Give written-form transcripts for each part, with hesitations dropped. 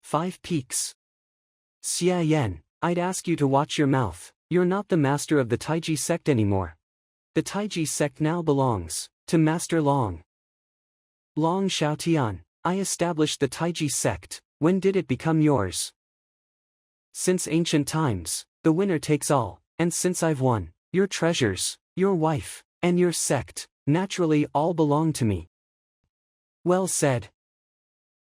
5 peaks. Xie Yan, I'd ask you to watch your mouth. You're not the master of the Taiji sect anymore. The Taiji sect now belongs to Master Long. Long Xiaotian, I established the Taiji sect. When did it become yours? Since ancient times, the winner takes all, and since I've won, your treasures, your wife, and your sect, naturally all belong to me. Well said.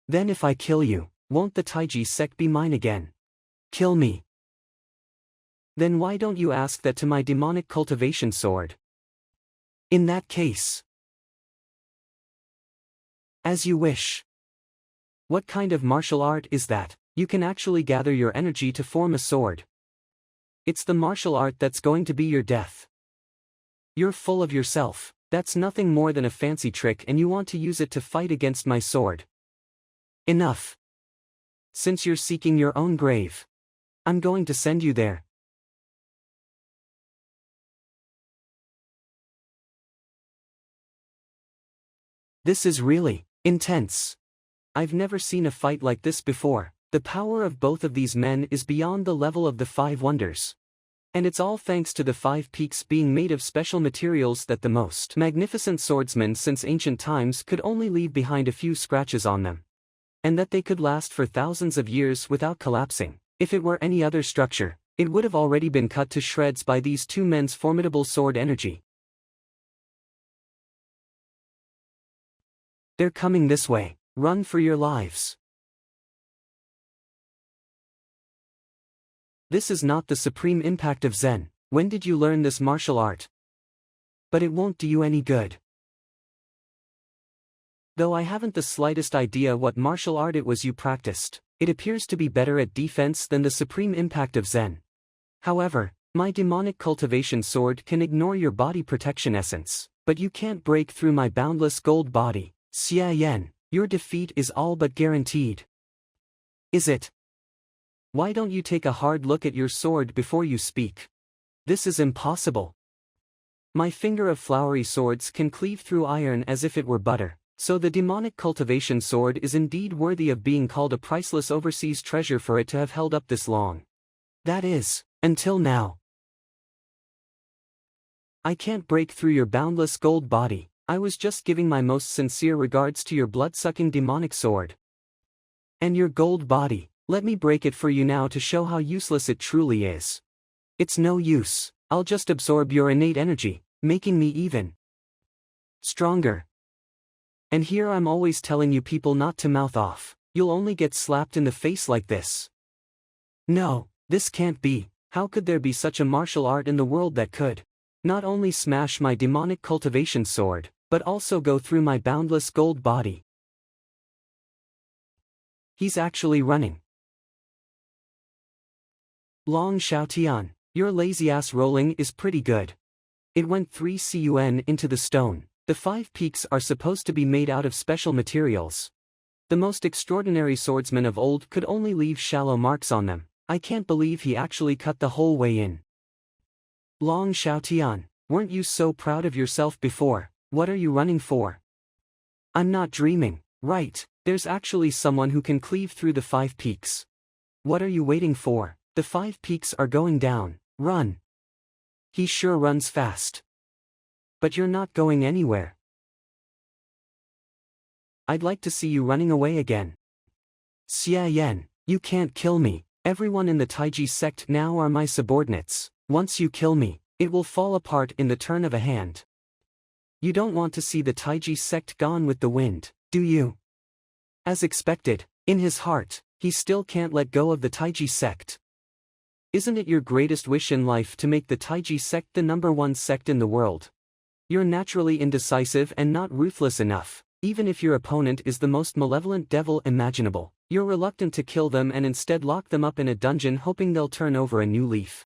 Then if I kill you, won't the Taiji sect be mine again? Kill me. Then why don't you ask that to my demonic cultivation sword? In that case. As you wish. What kind of martial art is that? You can actually gather your energy to form a sword. It's the martial art that's going to be your death. You're full of yourself, that's nothing more than a fancy trick and you want to use it to fight against my sword. Enough. Since you're seeking your own grave, I'm going to send you there. This is really intense. I've never seen a fight like this before. The power of both of these men is beyond the level of the 5 wonders. And it's all thanks to the 5 peaks being made of special materials that the most magnificent swordsmen since ancient times could only leave behind a few scratches on them. And that they could last for thousands of years without collapsing. If it were any other structure, it would have already been cut to shreds by these 2 men's formidable sword energy. They're coming this way. Run for your lives. This is not the supreme impact of Zen. When did you learn this martial art? But it won't do you any good. Though I haven't the slightest idea what martial art it was you practiced, it appears to be better at defense than the supreme impact of Zen. However, my demonic cultivation sword can ignore your body protection essence, but you can't break through my boundless gold body. Xie Yan, your defeat is all but guaranteed. Is it? Why don't you take a hard look at your sword before you speak? This is impossible. My finger of flowery swords can cleave through iron as if it were butter, so the demonic cultivation sword is indeed worthy of being called a priceless overseas treasure for it to have held up this long. That is, until now. I can't break through your boundless gold body. I was just giving my most sincere regards to your blood-sucking demonic sword. And your gold body, let me break it for you now to show how useless it truly is. It's no use, I'll just absorb your innate energy, making me even stronger. And here I'm always telling you people not to mouth off, you'll only get slapped in the face like this. No, this can't be. How could there be such a martial art in the world that could not only smash my demonic cultivation sword, but also go through my boundless gold body? He's actually running. Long Xiaotian, your lazy-ass rolling is pretty good. It went 3 CUN into the stone. The 5 peaks are supposed to be made out of special materials. The most extraordinary swordsman of old could only leave shallow marks on them. I can't believe he actually cut the whole way in. Long Xiaotian, weren't you so proud of yourself before? What are you running for? I'm not dreaming, right? There's actually someone who can cleave through the 5 peaks. What are you waiting for? The 5 peaks are going down. Run. He sure runs fast. But you're not going anywhere. I'd like to see you running away again. Xie Yan, you can't kill me. Everyone in the Taiji sect now are my subordinates. Once you kill me, it will fall apart in the turn of a hand. You don't want to see the Taiji sect gone with the wind, do you? As expected, in his heart, he still can't let go of the Taiji sect. Isn't it your greatest wish in life to make the Taiji sect the #1 sect in the world? You're naturally indecisive and not ruthless enough. Even if your opponent is the most malevolent devil imaginable, you're reluctant to kill them and instead lock them up in a dungeon hoping they'll turn over a new leaf.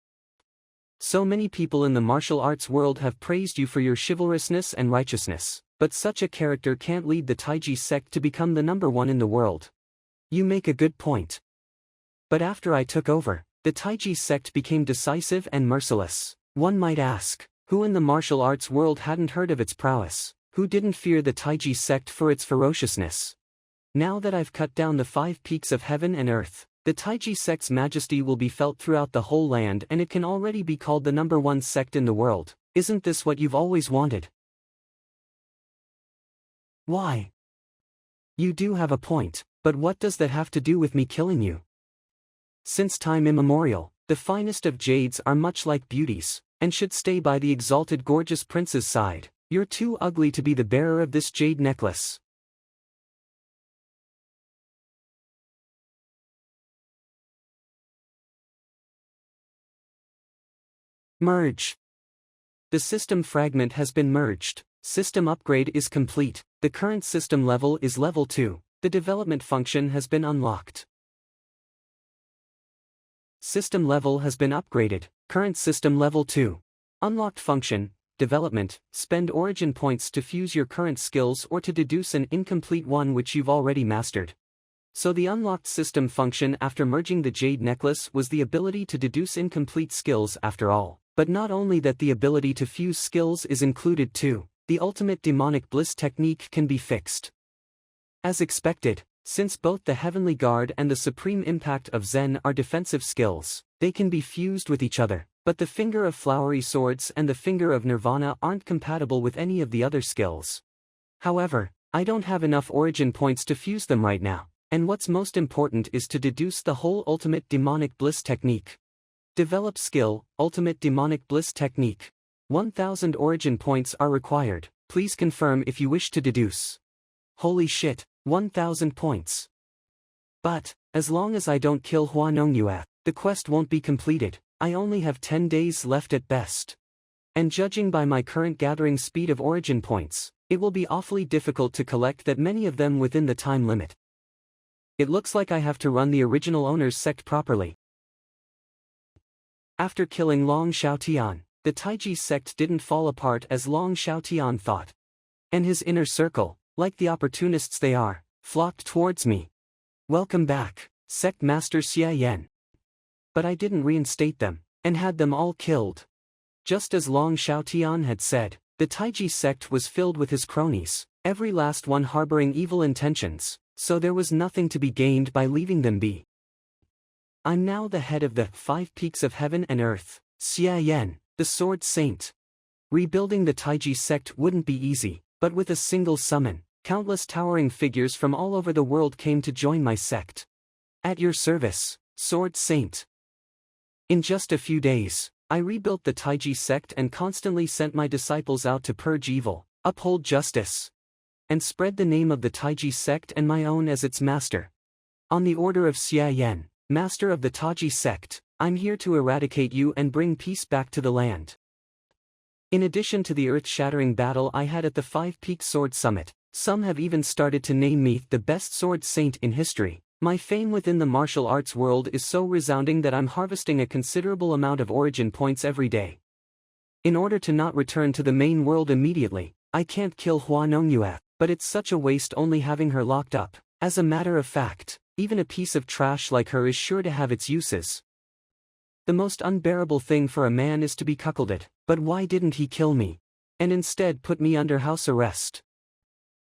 So many people in the martial arts world have praised you for your chivalrousness and righteousness, but such a character can't lead the Taiji sect to become the #1 in the world. You make a good point. But after I took over, the Taiji sect became decisive and merciless. One might ask, who in the martial arts world hadn't heard of its prowess? Who didn't fear the Taiji sect for its ferociousness? Now that I've cut down the 5 peaks of heaven and earth, the Taiji sect's majesty will be felt throughout the whole land, and it can already be called the #1 sect in the world. Isn't this what you've always wanted? Why? You do have a point, but what does that have to do with me killing you? Since time immemorial, the finest of jades are much like beauties, and should stay by the exalted gorgeous prince's side. You're too ugly to be the bearer of this jade necklace. Merge. The system fragment has been merged. System upgrade is complete. The current system level is level 2. The development function has been unlocked. System level has been upgraded. Current system level 2. Unlocked function, development, spend origin points to fuse your current skills or to deduce an incomplete one which you've already mastered. So the unlocked system function after merging the jade necklace was the ability to deduce incomplete skills after all. But not only that, the ability to fuse skills is included too. The ultimate demonic bliss technique can be fixed. As expected, since both the Heavenly Guard and the Supreme Impact of Zen are defensive skills, they can be fused with each other, but the Finger of Flowery Swords and the Finger of Nirvana aren't compatible with any of the other skills. However, I don't have enough origin points to fuse them right now, and what's most important is to deduce the whole ultimate demonic bliss technique. Develop skill, Ultimate Demonic Bliss Technique. 1000 origin points are required. Please confirm if you wish to deduce. Holy shit, 1000 points. But, as long as I don't kill Hua Nongyue, the quest won't be completed. I only have 10 days left at best. And judging by my current gathering speed of origin points, it will be awfully difficult to collect that many of them within the time limit. It looks like I have to run the original owner's sect properly. After killing Long Xiaotian, the Taiji sect didn't fall apart as Long Xiaotian thought. And his inner circle, like the opportunists they are, flocked towards me. Welcome back, Sect Master Xie Yan. But I didn't reinstate them, and had them all killed. Just as Long Xiaotian had said, the Taiji sect was filled with his cronies, every last one harboring evil intentions, so there was nothing to be gained by leaving them be. I'm now the head of the 5 peaks of heaven and earth, Xie Yan, the Sword Saint. Rebuilding the Taiji sect wouldn't be easy, but with a single summon, countless towering figures from all over the world came to join my sect. At your service, Sword Saint. In just a few days, I rebuilt the Taiji sect and constantly sent my disciples out to purge evil, uphold justice, and spread the name of the Taiji sect and my own as its master. On the order of Xie Yan, Master of the Taiji sect, I'm here to eradicate you and bring peace back to the land. In addition to the earth-shattering battle I had at the 5 Peak Sword Summit, some have even started to name me the best sword saint in history. My fame within the martial arts world is so resounding that I'm harvesting a considerable amount of origin points every day. In order to not return to the main world immediately, I can't kill Hua Nongyue, but it's such a waste only having her locked up. As a matter of fact, even a piece of trash like her is sure to have its uses. The most unbearable thing for a man is to be cuckolded, but why didn't he kill me? And instead put me under house arrest?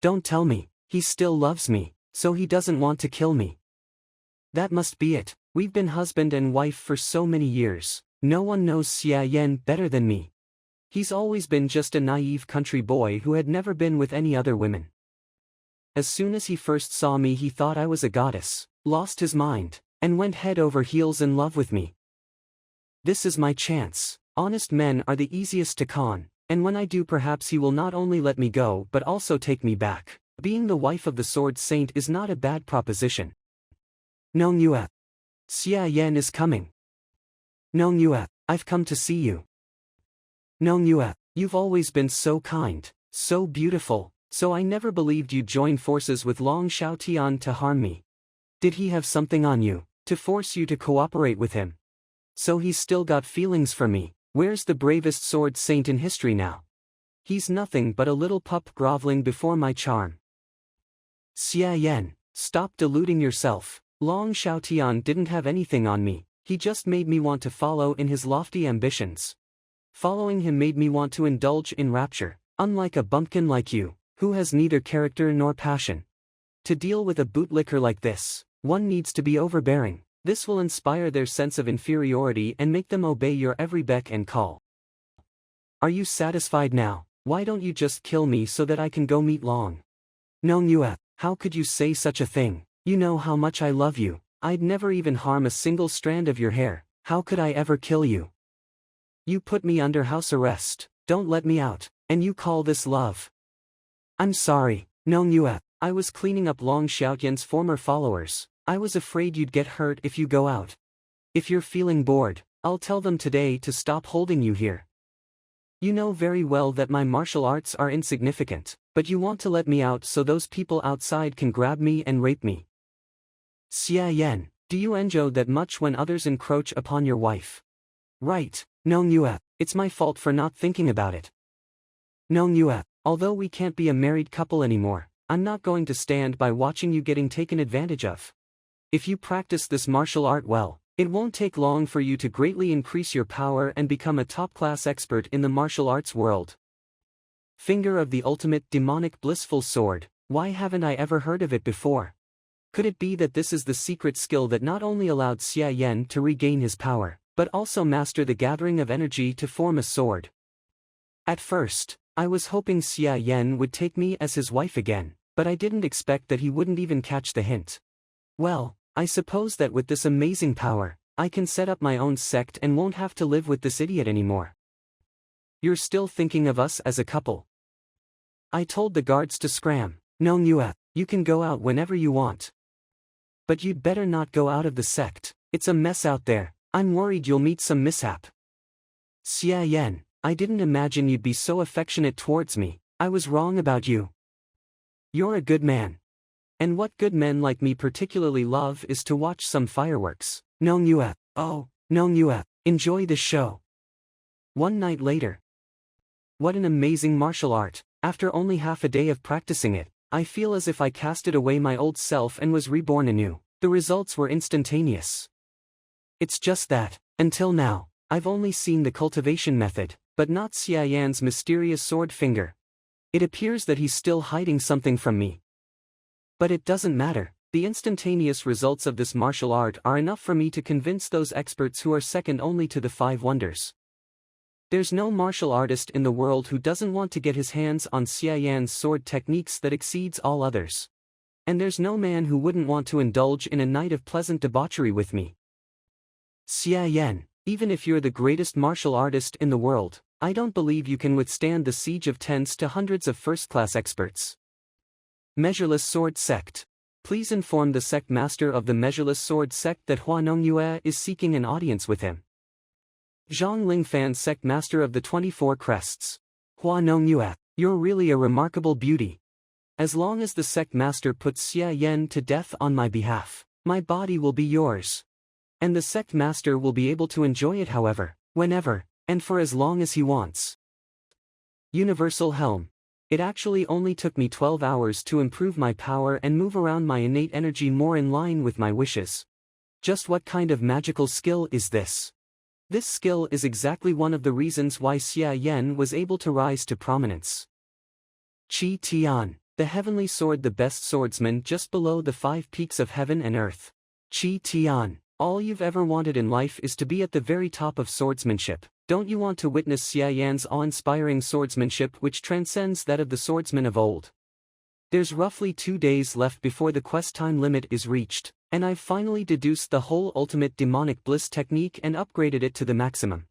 Don't tell me, he still loves me, so he doesn't want to kill me. That must be it. We've been husband and wife for so many years. No one knows Xie Yan better than me. He's always been just a naive country boy who had never been with any other women. As soon as he first saw me he thought I was a goddess, lost his mind, and went head over heels in love with me. This is my chance. Honest men are the easiest to con, and when I do perhaps he will not only let me go but also take me back. Being the wife of the Sword Saint is not a bad proposition. Nongyue. Xie Yan is coming. Nongyue, I've come to see you. Nongyue, you've always been so kind, so beautiful, so I never believed you'd join forces with Long Xiaotian to harm me. Did he have something on you, to force you to cooperate with him? So he's still got feelings for me. Where's the bravest sword saint in history now? He's nothing but a little pup groveling before my charm. Xie Yan, stop deluding yourself. Long Xiaotian didn't have anything on me, he just made me want to follow in his lofty ambitions. Following him made me want to indulge in rapture, unlike a bumpkin like you, who has neither character nor passion. To deal with a bootlicker like this, one needs to be overbearing. This will inspire their sense of inferiority and make them obey your every beck and call. Are you satisfied now? Why don't you just kill me so that I can go meet Long? Manhwa, how could you say such a thing? You know how much I love you. I'd never even harm a single strand of your hair. How could I ever kill you? You put me under house arrest, don't let me out, and you call this love? I'm sorry, Manhwa. I was cleaning up Long Xiaoyan's former followers. I was afraid you'd get hurt if you go out. If you're feeling bored, I'll tell them today to stop holding you here. You know very well that my martial arts are insignificant, but you want to let me out so those people outside can grab me and rape me. Xie Yan, do you enjoy that much when others encroach upon your wife? Right, Manhwa, it's my fault for not thinking about it. Manhwa, although we can't be a married couple anymore, I'm not going to stand by watching you getting taken advantage of. If you practice this martial art well, it won't take long for you to greatly increase your power and become a top-class expert in the martial arts world. Finger of the ultimate demonic blissful sword, why haven't I ever heard of it before? Could it be that this is the secret skill that not only allowed Xie Yan to regain his power, but also master the gathering of energy to form a sword? At first, I was hoping Xie Yan would take me as his wife again, but I didn't expect that he wouldn't even catch the hint. Well, I suppose that with this amazing power, I can set up my own sect and won't have to live with this idiot anymore. You're still thinking of us as a couple? I told the guards to scram. Manhwa, you can go out whenever you want. But you'd better not go out of the sect, it's a mess out there, I'm worried you'll meet some mishap. Xie Yan, I didn't imagine you'd be so affectionate towards me, I was wrong about you. You're a good man. And what good men like me particularly love is to watch some fireworks. Manhwa, oh, Manhwa, enjoy the show. One night later. What an amazing martial art, after only half a day of practicing it, I feel as if I casted away my old self and was reborn anew. The results were instantaneous. It's just that, until now, I've only seen the cultivation method, but not Xie Yan's mysterious sword finger. It appears that he's still hiding something from me. But it doesn't matter, the instantaneous results of this martial art are enough for me to convince those experts who are second only to the Five Wonders. There's no martial artist in the world who doesn't want to get his hands on Xie Yan's sword techniques that exceeds all others. And there's no man who wouldn't want to indulge in a night of pleasant debauchery with me. Xie Yan, even if you're the greatest martial artist in the world, I don't believe you can withstand the siege of tens to hundreds of first-class experts. Measureless Sword Sect. Please inform the sect master of the Measureless Sword Sect that Hua Manhwa is seeking an audience with him. Zhang Lingfan, sect master of the 24 Crests. Hua Manhwa, you're really a remarkable beauty. As long as the sect master puts Xie Yan to death on my behalf, my body will be yours. And the sect master will be able to enjoy it however, whenever, and for as long as he wants. Universal Helm. It actually only took me 12 hours to improve my power and move around my innate energy more in line with my wishes. Just what kind of magical skill is this? This skill is exactly one of the reasons why Xie Yan was able to rise to prominence. Xie Yan, the heavenly sword, the best swordsman just below the 5 peaks of heaven and earth. Xie Yan, all you've ever wanted in life is to be at the very top of swordsmanship. Don't you want to witness Xie Yan's awe-inspiring swordsmanship which transcends that of the swordsmen of old? There's roughly 2 days left before the quest time limit is reached, and I've finally deduced the whole Ultimate Demonic Bliss technique and upgraded it to the maximum.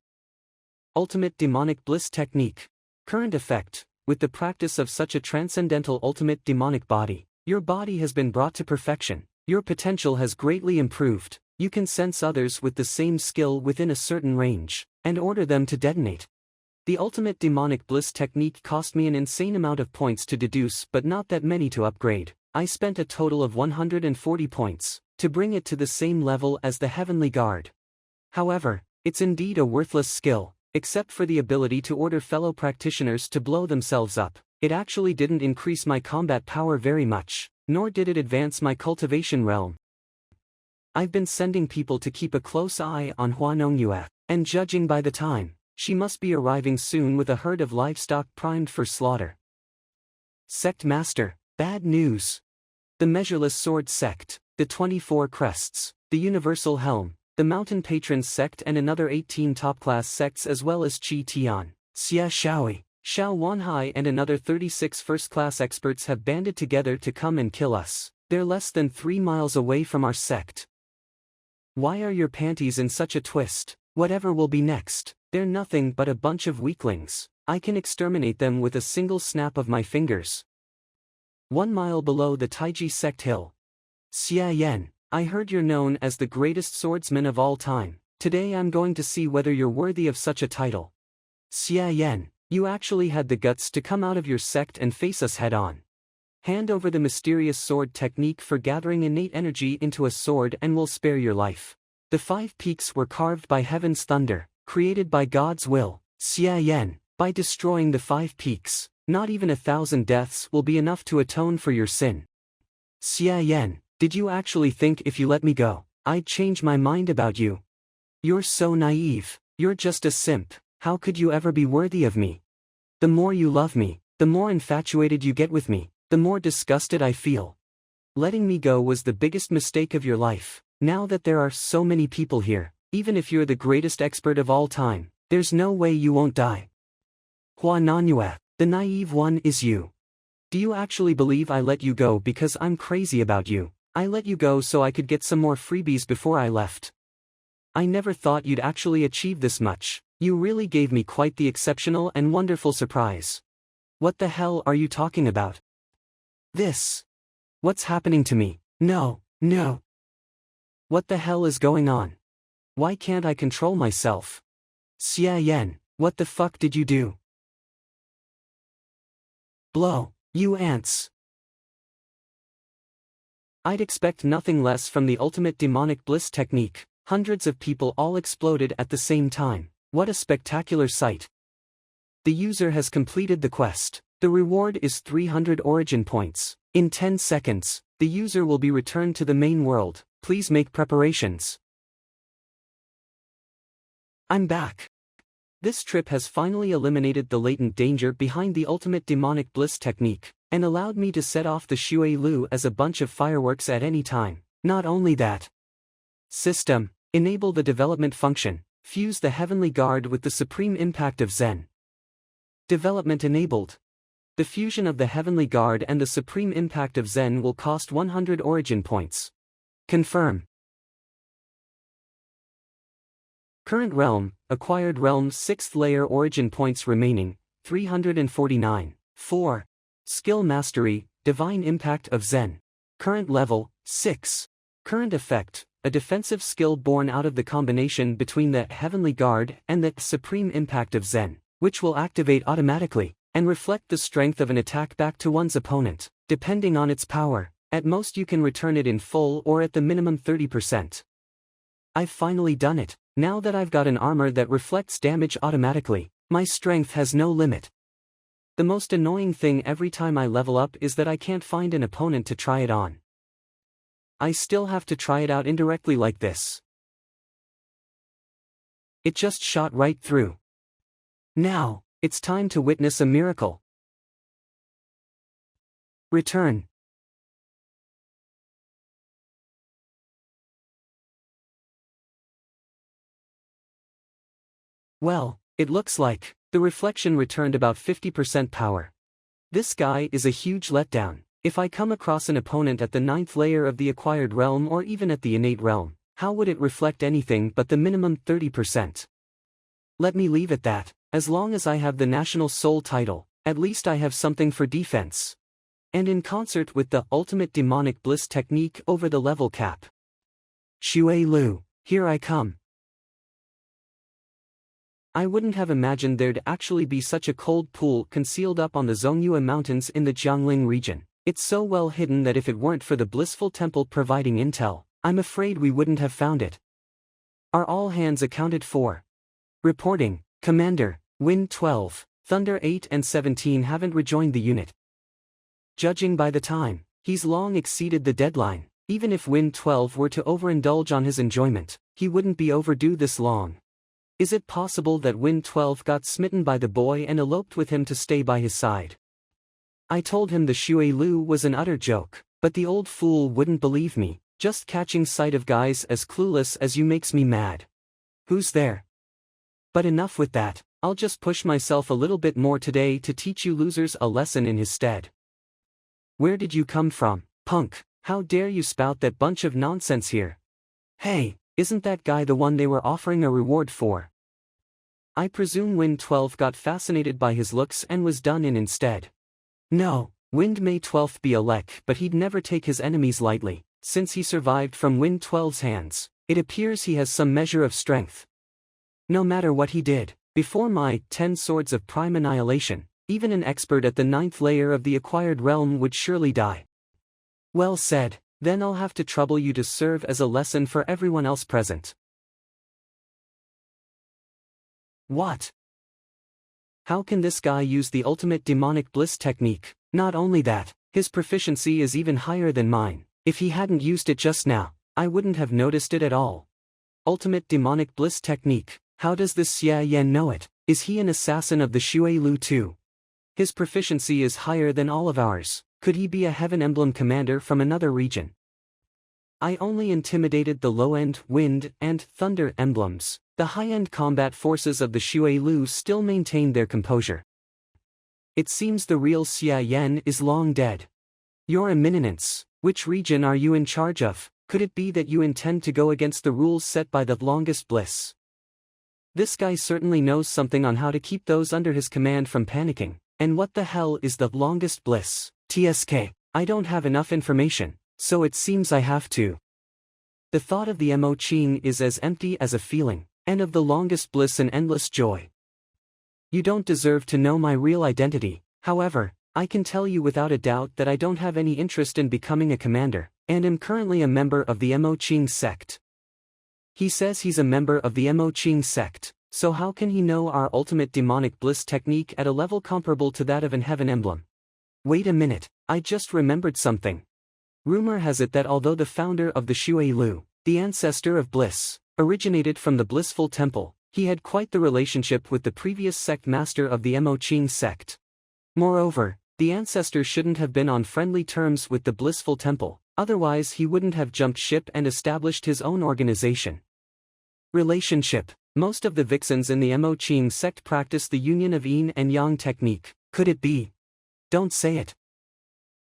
Ultimate Demonic Bliss Technique. Current effect. With the practice of such a transcendental ultimate demonic body, your body has been brought to perfection, your potential has greatly improved, you can sense others with the same skill within a certain range, and order them to detonate. The Ultimate Demonic Bliss technique cost me an insane amount of points to deduce but not that many to upgrade. I spent a total of 140 points, to bring it to the same level as the Heavenly Guard. However, it's indeed a worthless skill, except for the ability to order fellow practitioners to blow themselves up. It actually didn't increase my combat power very much, nor did it advance my cultivation realm. I've been sending people to keep a close eye on Hua Manhwa, and judging by the time, she must be arriving soon with a herd of livestock primed for slaughter. Sect Master, bad news. the measureless sword sect, the 24 crests, the universal helm, the mountain patrons sect and another 18 top-class sects as well as Qi Tian, Xie Shaoi, Xiao Wanhai and another 36 first-class experts have banded together to come and kill us. They're less than 3 miles away from our sect. Why are your panties in such a twist? Whatever will be next, they're nothing but a bunch of weaklings. I can exterminate them with a single snap of my fingers. 1 mile below the Taiji sect hill. Xie Yan, I heard you're known as the greatest swordsman of all time. Today I'm going to see whether you're worthy of such a title. Xie Yan, you actually had the guts to come out of your sect and face us head-on. Hand over the mysterious sword technique for gathering innate energy into a sword and we'll spare your life. The 5 peaks were carved by heaven's thunder, created by God's will. Xie Yan, by destroying the 5 peaks, not even 1,000 deaths will be enough to atone for your sin. Xie Yan, did you actually think if you let me go, I'd change my mind about you? You're so naive, you're just a simp, how could you ever be worthy of me? The more you love me, the more infatuated you get with me, the more disgusted I feel. Letting me go was the biggest mistake of your life. Now that there are so many people here, even if you're the greatest expert of all time, there's no way you won't die. Manhwa, the naive one is you. Do you actually believe I let you go because I'm crazy about you? I let you go so I could get some more freebies before I left. I never thought you'd actually achieve this much. You really gave me quite the exceptional and wonderful surprise. What the hell are you talking about? This. What's happening to me? No. What the hell is going on? Why can't I control myself? Xie Yan, what the fuck did you do? Blow, you ants. I'd expect nothing less from the ultimate demonic bliss technique. Hundreds of people all exploded at the same time. What a spectacular sight. The user has completed the quest. The reward is 300 origin points. In 10 seconds, the user will be returned to the main world. Please make preparations. I'm back. This trip has finally eliminated the latent danger behind the ultimate demonic bliss technique, and allowed me to set off the Xue Lu as a bunch of fireworks at any time. Not only that. System, enable the development function, fuse the heavenly guard with the supreme impact of Zen. Development enabled. The fusion of the heavenly guard and the supreme impact of Zen will cost 100 origin points. Confirm. Current realm, acquired realm 6th layer origin points remaining, 349. 4. Skill mastery, divine impact of Zen. Current level, 6. Current effect, a defensive skill born out of the combination between the heavenly guard and the supreme impact of Zen, which will activate automatically, and reflect the strength of an attack back to one's opponent, depending on its power. At most you can return it in full or at the minimum 30%. I've finally done it. Now that I've got an armor that reflects damage automatically, my strength has no limit. The most annoying thing every time I level up is that I can't find an opponent to try it on. I still have to try it out indirectly like this. It just shot right through. Now, it's time to witness a miracle. Return. Well, it looks like the reflection returned about 50% power. This guy is a huge letdown. If I come across an opponent at the 9th layer of the acquired realm or even at the innate realm, how would it reflect anything but the minimum 30%? Let me leave it that. As long as I have the National Soul title, at least I have something for defense. And in concert with the ultimate demonic bliss technique over the level cap. Xue Lu, here I come. I wouldn't have imagined there'd actually be such a cold pool concealed up on the Zongyue Mountains in the Jiangling region. It's so well hidden that if it weren't for the blissful temple providing intel, I'm afraid we wouldn't have found it. Are all hands accounted for? Reporting, Commander, Wind 12, Thunder 8 and 17 haven't rejoined the unit. Judging by the time, he's long exceeded the deadline. Even if Wind 12 were to overindulge on his enjoyment, he wouldn't be overdue this long. Is it possible that Wind 12 got smitten by the boy and eloped with him to stay by his side? I told him the Xue Lu was an utter joke. But the old fool wouldn't believe me. Just catching sight of guys as clueless as you makes me mad. Who's there? But enough with that, I'll just push myself a little bit more today to teach you losers a lesson in his stead. Where did you come from, punk? How dare you spout that bunch of nonsense here? Hey, isn't that guy the one they were offering a reward for? I presume Wind 12 got fascinated by his looks and was done in instead. No, Wind may 12 be a lek, but he'd never take his enemies lightly. Since he survived from Wind 12's hands, it appears he has some measure of strength. No matter what he did, before my 10 swords of prime annihilation, even an expert at the 9th layer of the acquired realm would surely die. Well said, then I'll have to trouble you to serve as a lesson for everyone else present. What? How can this guy use the ultimate demonic bliss technique? Not only that, his proficiency is even higher than mine. If he hadn't used it just now, I wouldn't have noticed it at all. Ultimate demonic bliss technique, how does this Xie Yan know it? Is he an assassin of the Xue Lu too? His proficiency is higher than all of ours. Could he be a heaven emblem commander from another region? I only intimidated the low-end wind and thunder emblems. The high-end combat forces of the Xue Lu still maintained their composure. It seems the real Xie Yan is long dead. Your Eminence, which region are you in charge of? Could it be that you intend to go against the rules set by the longest bliss? This guy certainly knows something on how to keep those under his command from panicking. And what the hell is the longest bliss? TSK, I don't have enough information, so it seems I have to. The thought of the Mo Qing is as empty as a feeling, and of the longest bliss an endless joy. You don't deserve to know my real identity, however, I can tell you without a doubt that I don't have any interest in becoming a commander, and am currently a member of the Mo Qing sect. He says he's a member of the Mo Qing sect, so how can he know our ultimate demonic bliss technique at a level comparable to that of an heaven emblem? Wait a minute, I just remembered something. Rumor has it that although the founder of the Xue Lu, the ancestor of bliss, originated from the blissful temple, he had quite the relationship with the previous sect master of the Mo Qing sect. Moreover, the ancestor shouldn't have been on friendly terms with the blissful temple, otherwise he wouldn't have jumped ship and established his own organization. Relationship. Most of the vixens in the Mo Qing sect practice the union of yin and yang technique. Could it be? Don't say it.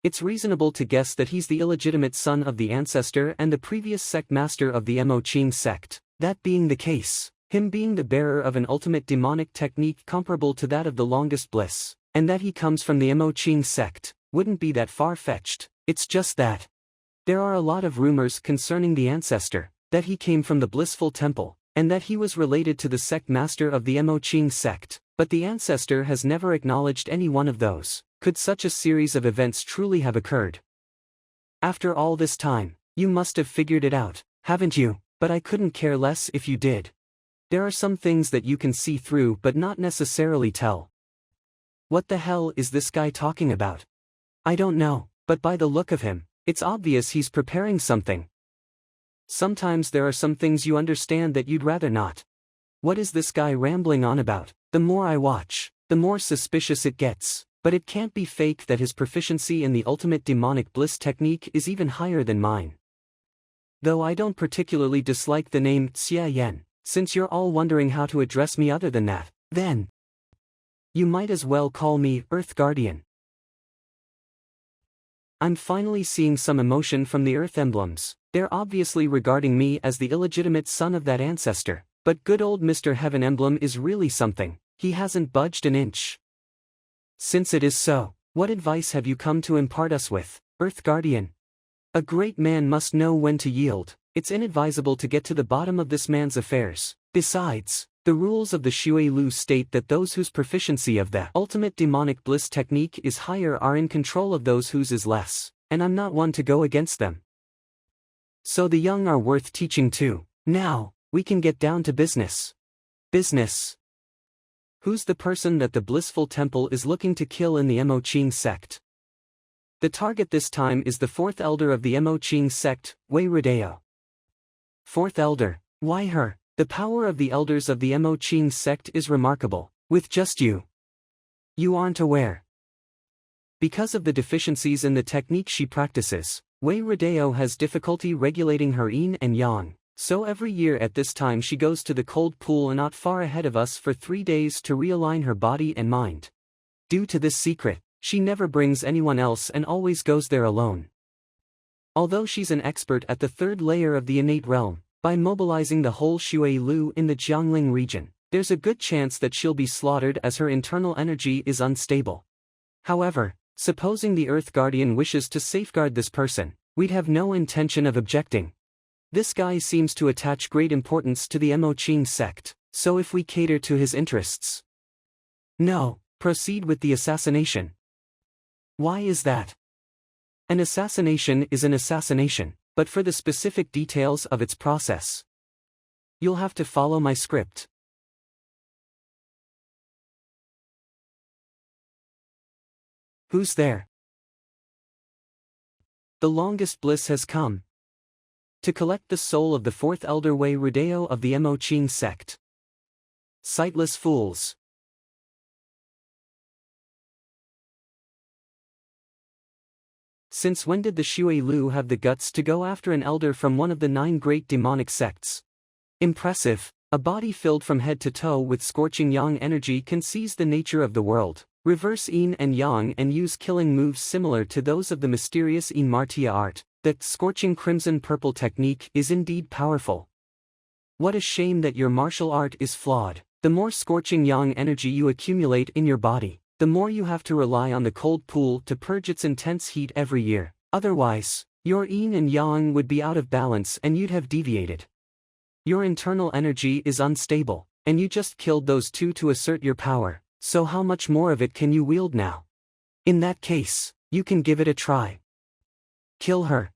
It's reasonable to guess that he's the illegitimate son of the ancestor and the previous sect master of the Mo Qing sect. That being the case, him being the bearer of an ultimate demonic technique comparable to that of the longest bliss, and that he comes from the Mo Qing sect, wouldn't be that far-fetched. It's just that there are a lot of rumors concerning the ancestor, that he came from the blissful temple, and that he was related to the sect master of the Mo Qing sect, but the ancestor has never acknowledged any one of those. Could such a series of events truly have occurred? After all this time, you must have figured it out, haven't you? But I couldn't care less if you did. There are some things that you can see through but not necessarily tell. What the hell is this guy talking about? I don't know, but by the look of him, it's obvious he's preparing something. Sometimes there are some things you understand that you'd rather not. What is this guy rambling on about? The more I watch, the more suspicious it gets, but it can't be fake that his proficiency in the ultimate demonic bliss technique is even higher than mine. Though I don't particularly dislike the name Xie Yan, since you're all wondering how to address me other than that, then you might as well call me Earth Guardian. I'm finally seeing some emotion from the Earth emblems. They're obviously regarding me as the illegitimate son of that ancestor, but good old Mr. Heaven Emblem is really something. He hasn't budged an inch. Since it is so, what advice have you come to impart us with, Earth Guardian? A great man must know when to yield. It's inadvisable to get to the bottom of this man's affairs. Besides, the rules of the Xue Lu state that those whose proficiency of the ultimate demonic bliss technique is higher are in control of those whose is less, and I'm not one to go against them. So the young are worth teaching too. Now, we can get down to business. Business. Who's the person that the blissful temple is looking to kill in the Mo Qing sect? The target this time is the fourth elder of the Mo Qing sect, Wei Rodeo. Fourth elder, why her? The power of the elders of the Mo Qing sect is remarkable, with just you. You aren't aware. Because of the deficiencies in the technique she practices, Wei Rodeo has difficulty regulating her yin and yang, so every year at this time she goes to the cold pool not far ahead of us for 3 days to realign her body and mind. Due to this secret, she never brings anyone else and always goes there alone. Although she's an expert at the third layer of the innate realm, by mobilizing the whole Xue Lu in the Jiangling region, there's a good chance that she'll be slaughtered as her internal energy is unstable. However, supposing the Earth Guardian wishes to safeguard this person, we'd have no intention of objecting. This guy seems to attach great importance to the Emoqing sect, so if we cater to his interests. No, proceed with the assassination. Why is that? An assassination is an assassination, but for the specific details of its process, you'll have to follow my script. Who's there? The longest bliss has come. To collect the soul of the fourth elder Wei Rodeo of the Emoqing sect. Sightless fools. Since when did the Xue Lu have the guts to go after an elder from one of the 9 great demonic sects? Impressive, a body filled from head to toe with scorching yang energy can seize the nature of the world, reverse yin and yang and use killing moves similar to those of the mysterious yin martia art. That scorching crimson purple technique is indeed powerful. What a shame that your martial art is flawed. The more scorching yang energy you accumulate in your body, the more you have to rely on the cold pool to purge its intense heat every year. Otherwise, your yin and yang would be out of balance and you'd have deviated. Your internal energy is unstable, and you just killed those 2 to assert your power, so how much more of it can you wield now? In that case, you can give it a try. Kill her.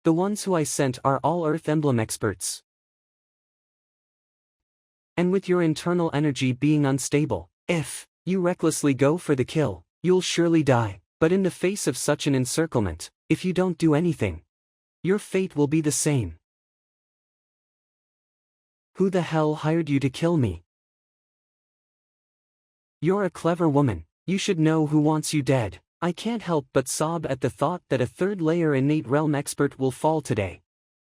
The ones who I sent are all Earth Emblem experts. And with your internal energy being unstable, if you recklessly go for the kill, you'll surely die, but in the face of such an encirclement, if you don't do anything, your fate will be the same. Who the hell hired you to kill me? You're a clever woman, you should know who wants you dead. I can't help but sob at the thought that a third layer innate realm expert will fall today.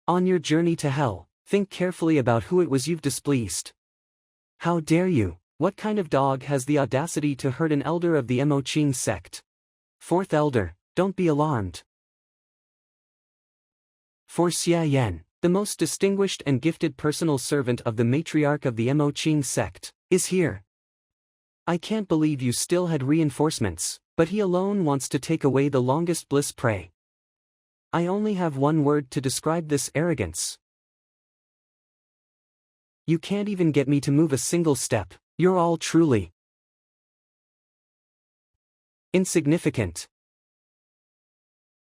On your journey to hell, think carefully about who it was you've displeased. How dare you? What kind of dog has the audacity to hurt an elder of the Emoqing sect? Fourth elder, don't be alarmed. For Xie Yan, the most distinguished and gifted personal servant of the matriarch of the Emoqing sect, is here. I can't believe you still had reinforcements, but he alone wants to take away the longest bliss prey. I only have one word to describe this arrogance. You can't even get me to move a single step. You're all truly insignificant.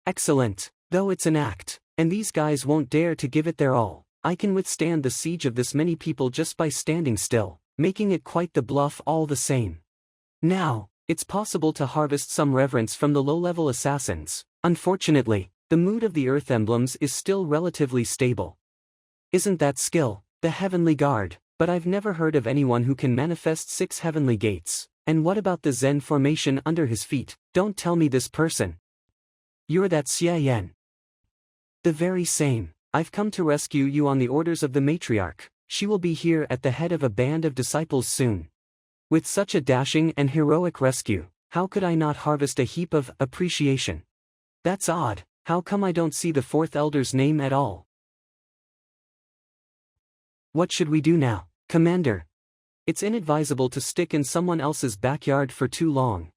Excellent, though it's an act, and these guys won't dare to give it their all. I can withstand the siege of this many people just by standing still, making it quite the bluff all the same. Now, it's possible to harvest some reverence from the low-level assassins. Unfortunately, the mood of the Earth Emblems is still relatively stable. Isn't that skill, the Heavenly Guard? But I've never heard of anyone who can manifest 6 heavenly gates. And what about the Zen formation under his feet? Don't tell me this person. You're that Xie Yan. The very same. I've come to rescue you on the orders of the matriarch. She will be here at the head of a band of disciples soon. With such a dashing and heroic rescue, how could I not harvest a heap of appreciation? That's odd. How come I don't see the fourth elder's name at all? What should we do now, Commander? It's inadvisable to stick in someone else's backyard for too long.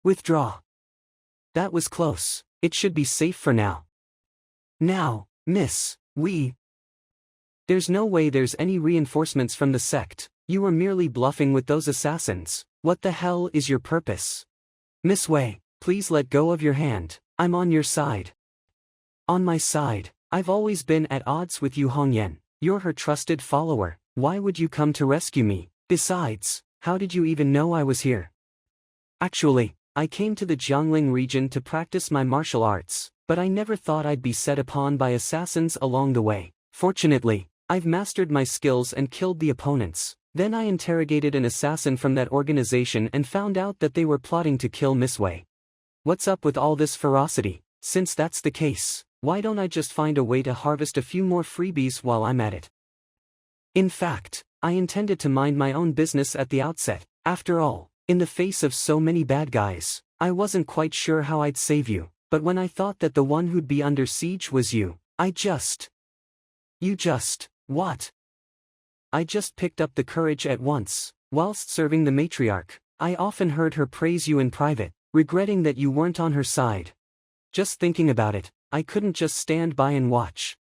Withdraw. That was close. It should be safe for now. Now, miss, There's no way there's any reinforcements from the sect. You were merely bluffing with those assassins. What the hell is your purpose? Miss Wei, please let go of your hand. I'm on your side. On my side. I've always been at odds with you, Hongyan. You're her trusted follower. Why would you come to rescue me? Besides, how did you even know I was here? Actually, I came to the Jiangling region to practice my martial arts, but I never thought I'd be set upon by assassins along the way. Fortunately, I've mastered my skills and killed the opponents. Then I interrogated an assassin from that organization and found out that they were plotting to kill Miss Wei. What's up with all this ferocity? Since that's the case, why don't I just find a way to harvest a few more freebies while I'm at it? In fact, I intended to mind my own business at the outset. After all, in the face of so many bad guys, I wasn't quite sure how I'd save you, but when I thought that the one who'd be under siege was you, what? I just picked up the courage at once. Whilst serving the matriarch, I often heard her praise you in private, regretting that you weren't on her side. Just thinking about it, I couldn't just stand by and watch.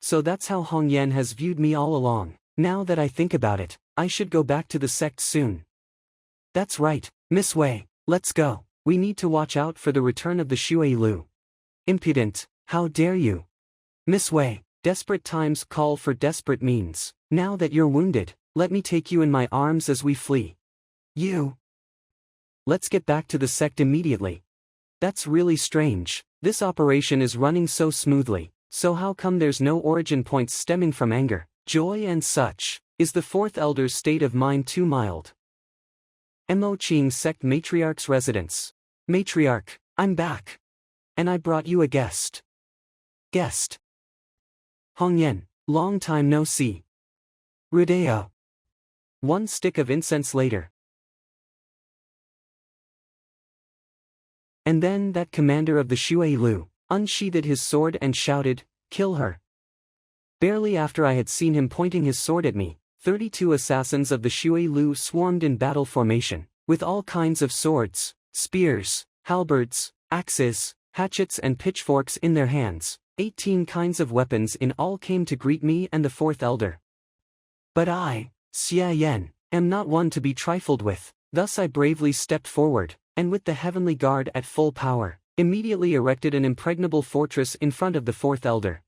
So that's how Xie Yan has viewed me all along. Now that I think about it, I should go back to the sect soon. That's right, Miss Wei, let's go. We need to watch out for the return of the Xue Lu. Impudent, how dare you? Miss Wei, desperate times call for desperate means. Now that you're wounded, let me take you in my arms as we flee. You. Let's get back to the sect immediately. That's really strange. This operation is running so smoothly, so how come there's no origin points stemming from anger, joy and such? Is the fourth elder's state of mind too mild? Mo Qing sect matriarch's residence. Matriarch, I'm back. And I brought you a guest. Guest. Xie Yan, long time no see. Rudeo. One stick of incense later. And then that commander of the Xue Lu unsheathed his sword and shouted, "Kill her." Barely after I had seen him pointing his sword at me, 32 assassins of the Xue Lu swarmed in battle formation, with all kinds of swords, spears, halberds, axes, hatchets and pitchforks in their hands. 18 kinds of weapons in all came to greet me and the fourth elder. But I, Xie Yan, am not one to be trifled with. Thus I bravely stepped forward, and with the heavenly guard at full power, immediately erected an impregnable fortress in front of the fourth elder.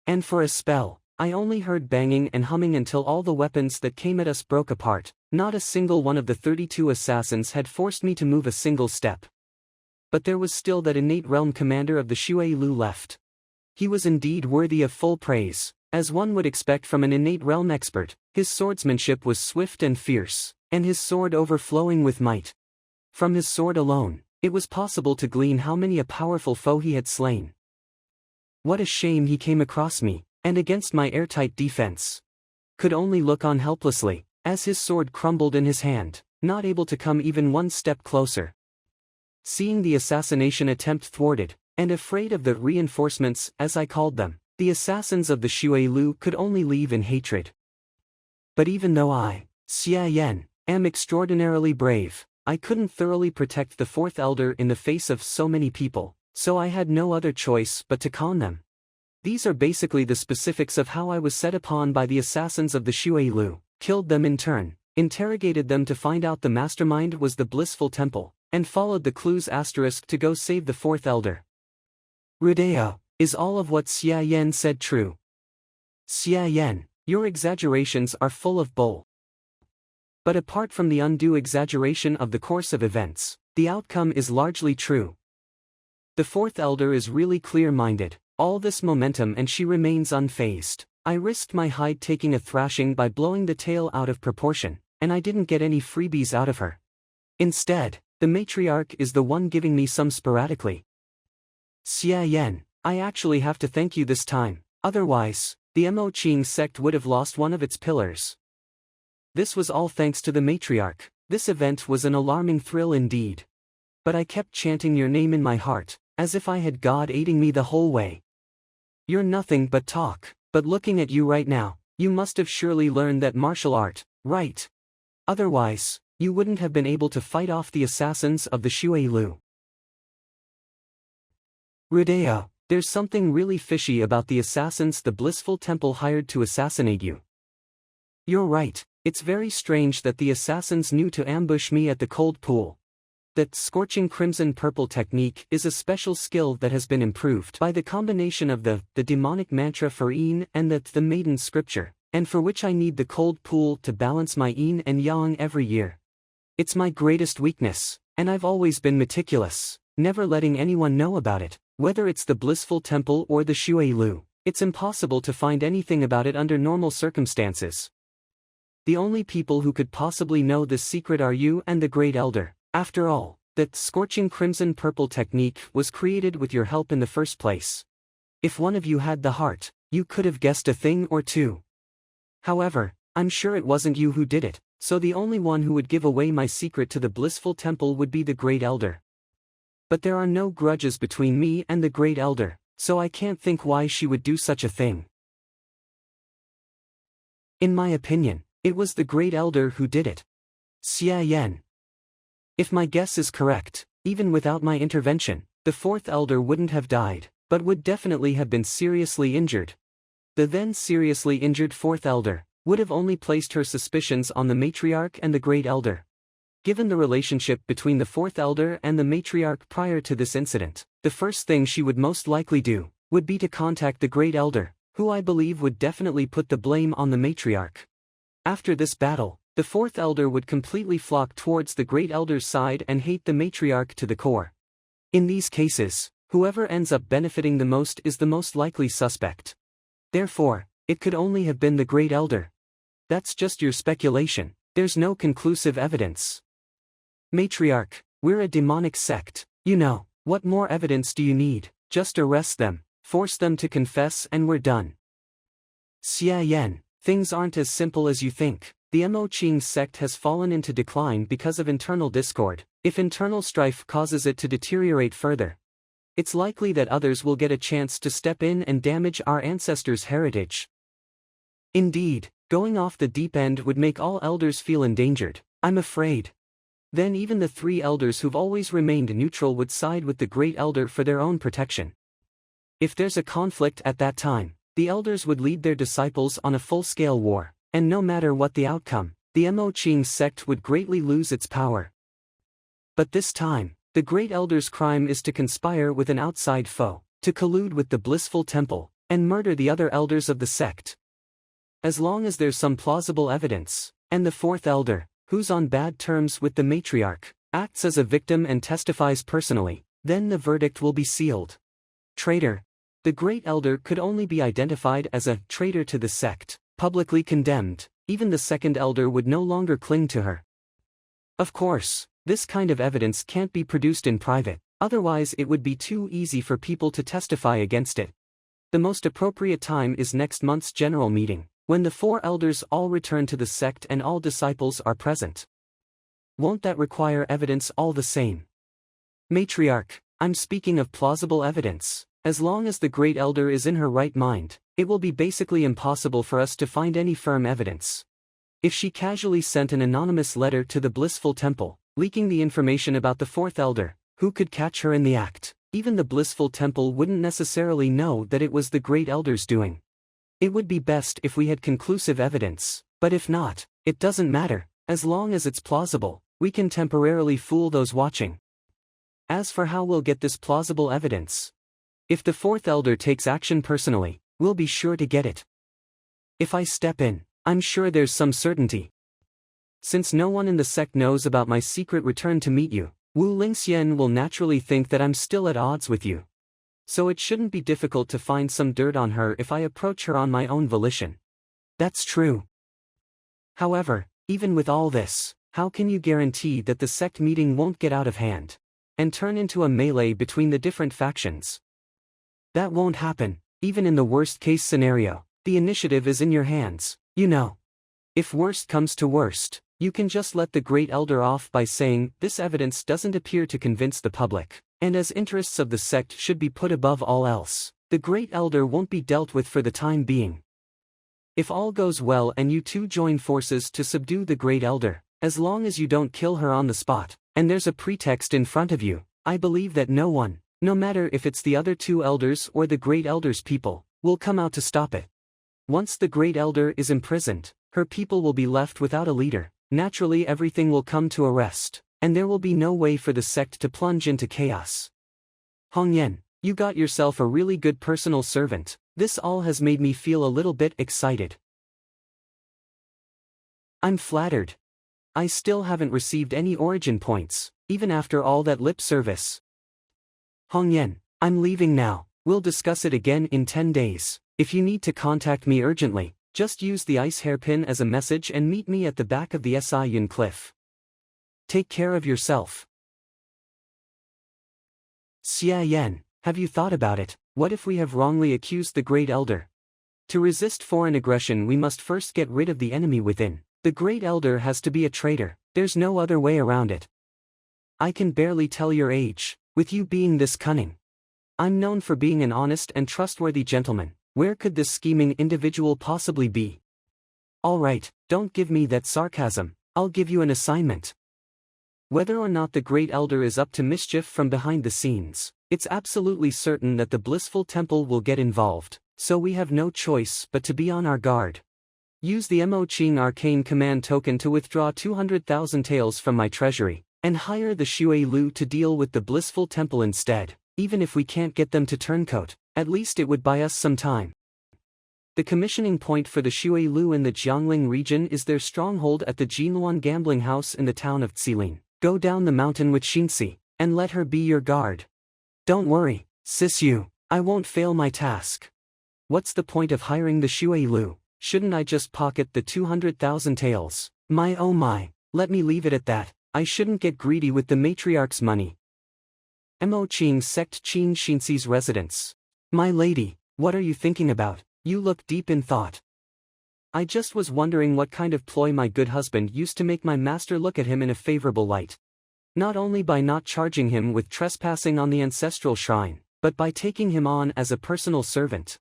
And for a spell, I only heard banging and humming until all the weapons that came at us broke apart. Not a single one of the 32 assassins had forced me to move a single step. But there was still that innate realm commander of the Xue Lu left. He was indeed worthy of full praise, as one would expect from an innate realm expert. His swordsmanship was swift and fierce, and his sword overflowing with might. From his sword alone, it was possible to glean how many a powerful foe he had slain. What a shame he came across me, and against my airtight defense. Could only look on helplessly, as his sword crumbled in his hand, not able to come even one step closer. Seeing the assassination attempt thwarted, and afraid of the reinforcements, as I called them, the assassins of the Xue Lu could only leave in hatred. But even though I, Xie Yan, am extraordinarily brave, I couldn't thoroughly protect the fourth elder in the face of so many people, so I had no other choice but to con them. These are basically the specifics of how I was set upon by the assassins of the Xue Lu, killed them in turn, interrogated them to find out the mastermind was the blissful temple, and followed the clues asterisk to go save the fourth elder. Rudeo, is all of what Xie Yan said true? Xie Yan, your exaggerations are full of bull. But apart from the undue exaggeration of the course of events, the outcome is largely true. The fourth elder is really clear-minded. All this momentum and she remains unfazed. I risked my hide taking a thrashing by blowing the tail out of proportion, and I didn't get any freebies out of her. Instead, the matriarch is the one giving me some sporadically. Xie Yan, I actually have to thank you this time, otherwise, the Mo Qing sect would have lost one of its pillars. This was all thanks to the matriarch. This event was an alarming thrill indeed. But I kept chanting your name in my heart, as if I had God aiding me the whole way. You're nothing but talk, but looking at you right now, you must have surely learned that martial art, right? Otherwise, you wouldn't have been able to fight off the assassins of the Xue Lu. Rudeo, there's something really fishy about the assassins the blissful temple hired to assassinate you. You're right, it's very strange that the assassins knew to ambush me at the cold pool. That scorching crimson-purple technique is a special skill that has been improved by the combination of the demonic mantra for yin and the maiden scripture, and for which I need the cold pool to balance my yin and yang every year. It's my greatest weakness, and I've always been meticulous, never letting anyone know about it. Whether it's the blissful temple or the Xue Lu, it's impossible to find anything about it under normal circumstances. The only people who could possibly know this secret are you and the Great Elder. After all, That scorching crimson-purple technique was created with your help in the first place. If one of you had the heart, you could have guessed a thing or two. However, I'm sure it wasn't you who did it, so the only one who would give away my secret to the blissful temple would be the Great Elder. But there are no grudges between me and the Great Elder, so I can't think why she would do such a thing. In my opinion, it was the Great Elder who did it. Xie Yan. If my guess is correct, even without my intervention, the fourth elder wouldn't have died, but would definitely have been seriously injured. The then seriously injured fourth elder would have only placed her suspicions on the matriarch and the great elder. Given the relationship between the fourth elder and the matriarch prior to this incident, the first thing she would most likely do would be to contact the great elder, who I believe would definitely put the blame on the matriarch. After this battle, the fourth elder would completely flock towards the great elder's side and hate the matriarch to the core. In these cases, whoever ends up benefiting the most is the most likely suspect. Therefore, it could only have been the great elder. That's just your speculation, there's no conclusive evidence. Matriarch, we're a demonic sect, you know, what more evidence do you need? Just arrest them, force them to confess and we're done. Xie Yan, things aren't as simple as you think. The Mo Qing sect has fallen into decline because of internal discord. If internal strife causes it to deteriorate further, it's likely that others will get a chance to step in and damage our ancestors' heritage. Indeed, going off the deep end would make all elders feel endangered, I'm afraid. Then even the three elders who've always remained neutral would side with the great elder for their own protection. If there's a conflict at that time, the elders would lead their disciples on a full-scale war. And no matter what the outcome, the Mo Qing sect would greatly lose its power. But this time, the Great Elder's crime is to conspire with an outside foe, to collude with the blissful temple, and murder the other elders of the sect. As long as there's some plausible evidence, and the fourth elder, who's on bad terms with the matriarch, acts as a victim and testifies personally, then the verdict will be sealed. Traitor. The Great Elder could only be identified as a traitor to the sect. Publicly condemned, even the second elder would no longer cling to her. Of course, this kind of evidence can't be produced in private, otherwise it would be too easy for people to testify against it. The most appropriate time is next month's general meeting, when the four elders all return to the sect and all disciples are present. Won't that require evidence all the same? Matriarch, I'm speaking of plausible evidence. As long as the great elder is in her right mind, it will be basically impossible for us to find any firm evidence. If she casually sent an anonymous letter to the blissful temple, leaking the information about the fourth elder, who could catch her in the act? Even the blissful temple wouldn't necessarily know that it was the great elder's doing. It would be best if we had conclusive evidence, but if not, it doesn't matter, as long as it's plausible, we can temporarily fool those watching. As for how we'll get this plausible evidence, if the fourth elder takes action personally, we'll be sure to get it. If I step in, I'm sure there's some certainty. Since no one in the sect knows about my secret return to meet you, Wu Lingxian will naturally think that I'm still at odds with you. So it shouldn't be difficult to find some dirt on her if I approach her on my own volition. That's true. However, even with all this, how can you guarantee that the sect meeting won't get out of hand and turn into a melee between the different factions? That won't happen, even in the worst-case scenario. The initiative is in your hands, you know. If worst comes to worst, you can just let the Great Elder off by saying, this evidence doesn't appear to convince the public, and as interests of the sect should be put above all else, the Great Elder won't be dealt with for the time being. If all goes well and you two join forces to subdue the Great Elder, as long as you don't kill her on the spot, and there's a pretext in front of you, I believe that no one, no matter if it's the other two elders or the Great Elder's people, will come out to stop it. Once the Great Elder is imprisoned, her people will be left without a leader. Naturally everything will come to a rest, and there will be no way for the sect to plunge into chaos. Hongyan, you got yourself a really good personal servant. This all has made me feel a little bit excited. I'm flattered. I still haven't received any origin points, even after all that lip service. Hongyan, I'm leaving now. We'll discuss it again in 10 days. If you need to contact me urgently, just use the ice hairpin as a message and meet me at the back of the Xie Yan cliff. Take care of yourself. Xie Yan, have you thought about it? What if we have wrongly accused the Great Elder? To resist foreign aggression we must first get rid of the enemy within. The Great Elder has to be a traitor, there's no other way around it. I can barely tell your age, with you being this cunning. I'm known for being an honest and trustworthy gentleman. Where could this scheming individual possibly be? Alright, don't give me that sarcasm, I'll give you an assignment. Whether or not the Great Elder is up to mischief from behind the scenes, it's absolutely certain that the blissful temple will get involved, so we have no choice but to be on our guard. Use the Mo Qing arcane command token to withdraw 200,000 taels from my treasury, and hire the Xue Lu to deal with the blissful temple instead. Even if we can't get them to turncoat, at least it would buy us some time. The commissioning point for the Xue Lu in the Jiangling region is their stronghold at the Jinluan gambling house in the town of Xilin. Go down the mountain with Xinxi, and let her be your guard. Don't worry, sis you, I won't fail my task. What's the point of hiring the Xue Lu? Shouldn't I just pocket the 200,000 taels? My oh my, let me leave it at that, I shouldn't get greedy with the matriarch's money. Mo Qing sect Qin Xinxi's residence. My lady, what are you thinking about? You look deep in thought. I just was wondering what kind of ploy my good husband used to make my master look at him in a favorable light. Not only by not charging him with trespassing on the ancestral shrine, but by taking him on as a personal servant.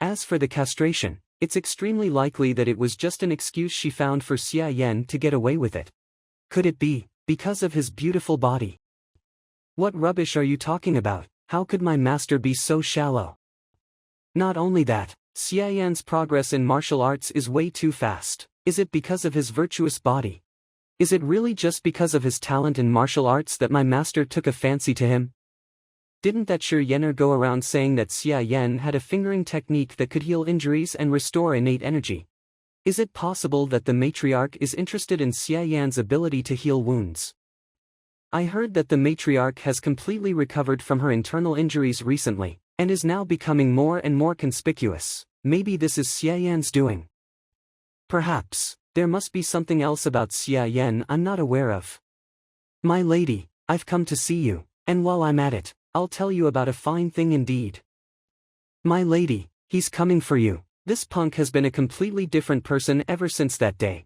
As for the castration, it's extremely likely that it was just an excuse she found for Xie Yan to get away with it. Could it be because of his beautiful body? What rubbish are you talking about? How could my master be so shallow? Not only that, Xie Yan's progress in martial arts is way too fast. Is it because of his virtuous body? Is it really just because of his talent in martial arts that my master took a fancy to him? Didn't that Xie Yan go around saying that Xie Yan had a fingering technique that could heal injuries and restore innate energy? Is it possible that the matriarch is interested in Xie Yan's ability to heal wounds? I heard that the matriarch has completely recovered from her internal injuries recently, and is now becoming more and more conspicuous. Maybe this is Xie Yan's doing. Perhaps, there must be something else about Xie Yan I'm not aware of. My lady, I've come to see you, and while I'm at it, I'll tell you about a fine thing indeed. My lady, he's coming for you. This punk has been a completely different person ever since that day.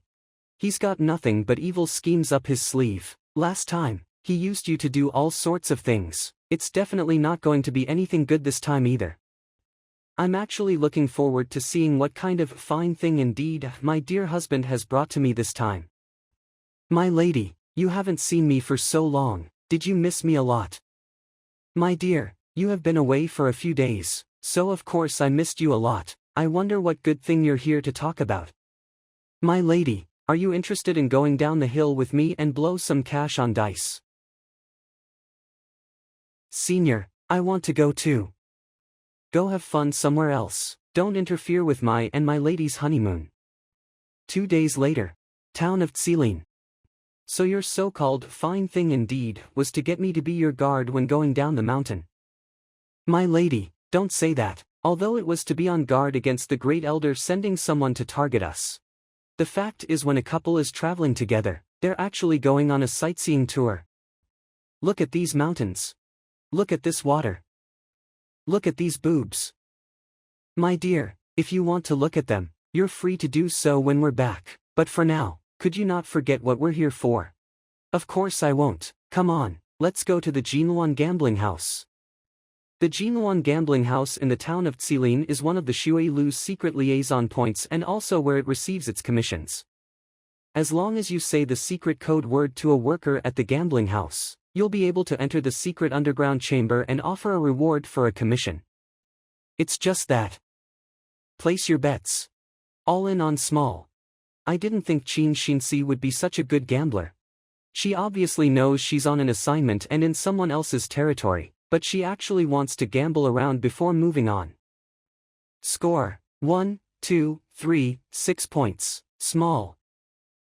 He's got nothing but evil schemes up his sleeve. Last time, he used you to do all sorts of things. It's definitely not going to be anything good this time either. I'm actually looking forward to seeing what kind of fine thing indeed my dear husband has brought to me this time. My lady, you haven't seen me for so long, did you miss me a lot? My dear, you have been away for a few days, so of course I missed you a lot. I wonder what good thing you're here to talk about. My lady, are you interested in going down the hill with me and blow some cash on dice? Senior, I want to go too. Go have fun somewhere else, don't interfere with my and my lady's honeymoon. 2 days later. Town of Xilin. So your so-called fine thing indeed was to get me to be your guard when going down the mountain. My lady, don't say that, although it was to be on guard against the Great Elder sending someone to target us. The fact is when a couple is traveling together, they're actually going on a sightseeing tour. Look at these mountains. Look at this water. Look at these boobs. My dear, if you want to look at them, you're free to do so when we're back, but for now, could you not forget what we're here for? Of course I won't. Come on, let's go to the Jinluan gambling house. The Jinluan gambling house in the town of Xilin is one of the Xue Lu's secret liaison points and also where it receives its commissions. As long as you say the secret code word to a worker at the gambling house, you'll be able to enter the secret underground chamber and offer a reward for a commission. It's just that. Place your bets. All in on small. I didn't think Qin Xinxi would be such a good gambler. She obviously knows she's on an assignment and in someone else's territory, but she actually wants to gamble around before moving on. Score: 1, 2, 3, 6 points. Small.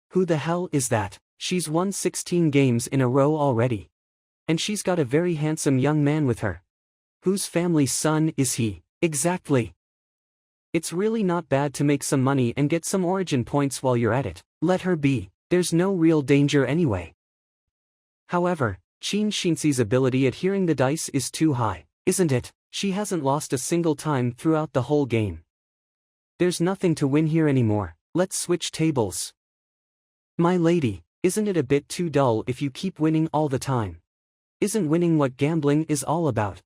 Who the hell is that? She's won 16 games in a row already. And she's got a very handsome young man with her. Whose family's son is he? Exactly. It's really not bad to make some money and get some origin points while you're at it. Let her be, there's no real danger anyway. However, Qin Xinxi's ability at hearing the dice is too high, isn't it? She hasn't lost a single time throughout the whole game. There's nothing to win here anymore. Let's switch tables. My lady, isn't it a bit too dull if you keep winning all the time? Isn't winning what gambling is all about?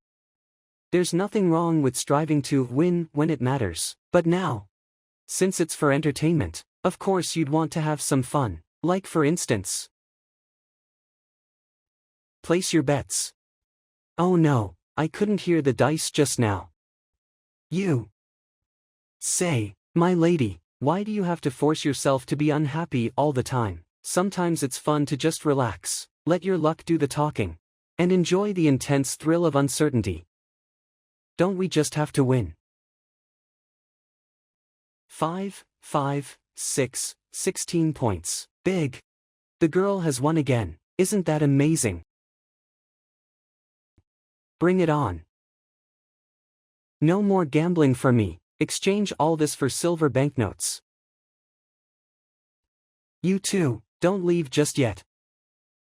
There's nothing wrong with striving to win when it matters, but now, since it's for entertainment, of course you'd want to have some fun, like for instance, place your bets. Oh no, I couldn't hear the dice just now. You say, my lady, why do you have to force yourself to be unhappy all the time? Sometimes it's fun to just relax, let your luck do the talking, and enjoy the intense thrill of uncertainty. Don't we just have to win? 5, 5, 6, 16 points. Big. The girl has won again. Isn't that amazing? Bring it on. No more gambling for me. Exchange all this for silver banknotes. You too, don't leave just yet.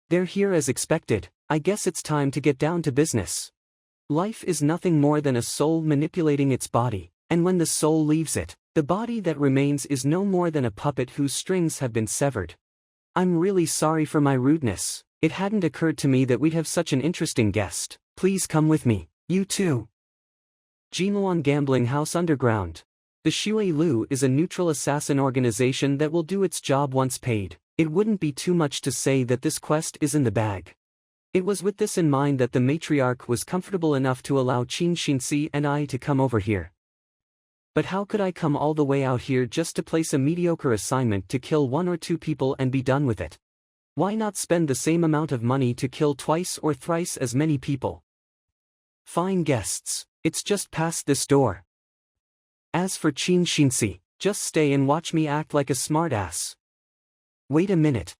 They're here as expected. I guess it's time to get down to business. Life is nothing more than a soul manipulating its body, and when the soul leaves it, the body that remains is no more than a puppet whose strings have been severed. I'm really sorry for my rudeness. It hadn't occurred to me that we'd have such an interesting guest. Please come with me. You too. Jinluan Gambling House Underground. The Xue Lu is a neutral assassin organization that will do its job once paid. It wouldn't be too much to say that this quest is in the bag. It was with this in mind that the matriarch was comfortable enough to allow Qin Xinxi and I to come over here. But how could I come all the way out here just to place a mediocre assignment to kill 1 or 2 people and be done with it? Why not spend the same amount of money to kill twice or thrice as many people? Fine guests, it's just past this door. As for Qin Xinxi, just stay and watch me act like a smartass. Wait a minute.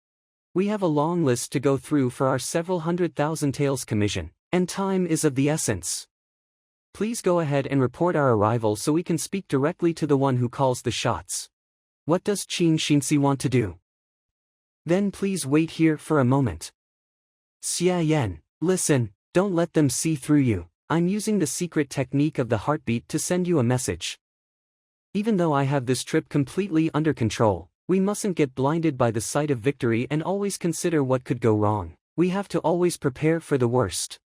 We have a long list to go through for our several 100,000 taels commission, and time is of the essence. Please go ahead and report our arrival so we can speak directly to the one who calls the shots. What does Qin Xinxi want to do? Then please wait here for a moment. Xie Yan, listen, don't let them see through you. I'm using the secret technique of the heartbeat to send you a message. Even though I have this trip completely under control, we mustn't get blinded by the sight of victory and always consider what could go wrong. We have to always prepare for the worst.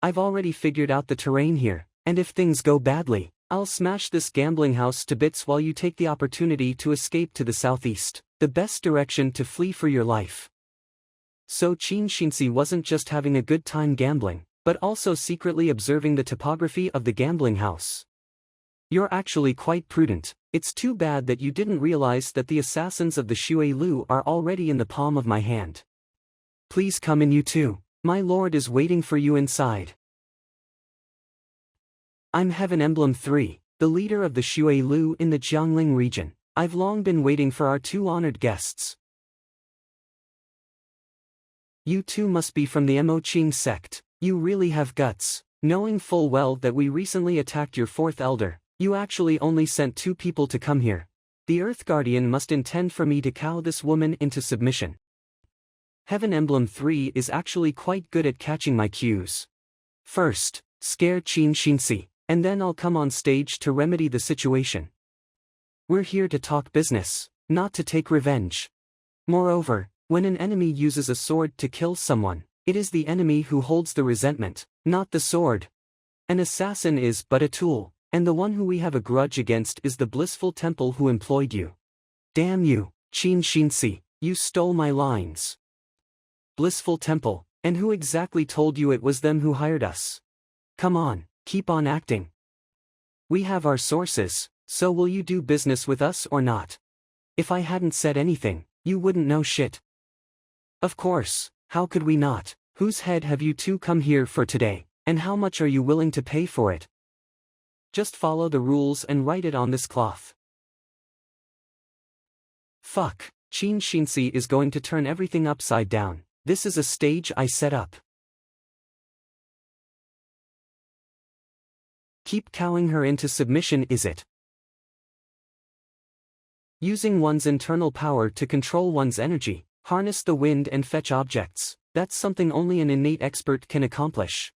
I've already figured out the terrain here, and if things go badly, I'll smash this gambling house to bits while you take the opportunity to escape to the southeast, the best direction to flee for your life. So Qin Xinxi wasn't just having a good time gambling, but also secretly observing the topography of the gambling house. You're actually quite prudent. It's too bad that you didn't realize that the assassins of the Xue Lu are already in the palm of my hand. Please come in, you too. My lord is waiting for you inside. I'm Heaven Emblem 3, the leader of the Xue Lu in the Jiangling region. I've long been waiting for our 2 honored guests. You two must be from the Moqing sect. You really have guts. Knowing full well that we recently attacked your 4th elder, you actually only sent 2 people to come here. The Earth Guardian must intend for me to cow this woman into submission. Heaven Emblem 3 is actually quite good at catching my cues. First, scare Qin Xinxi, and then I'll come on stage to remedy the situation. We're here to talk business, not to take revenge. Moreover, when an enemy uses a sword to kill someone, it is the enemy who holds the resentment, not the sword. An assassin is but a tool, and the one who we have a grudge against is the blissful temple who employed you. Damn you, Qin Xinxi, you stole my lines. Blissful temple, and who exactly told you it was them who hired us? Come on, keep on acting. We have our sources, so will you do business with us or not? If I hadn't said anything, you wouldn't know shit. Of course, how could we not? Whose head have you two come here for today, and how much are you willing to pay for it? Just follow the rules and write it on this cloth. Fuck, Qin Xinxi is going to turn everything upside down. This is a stage I set up. Keep cowing her into submission, is it? Using one's internal power to control one's energy, harness the wind and fetch objects. That's something only an innate expert can accomplish.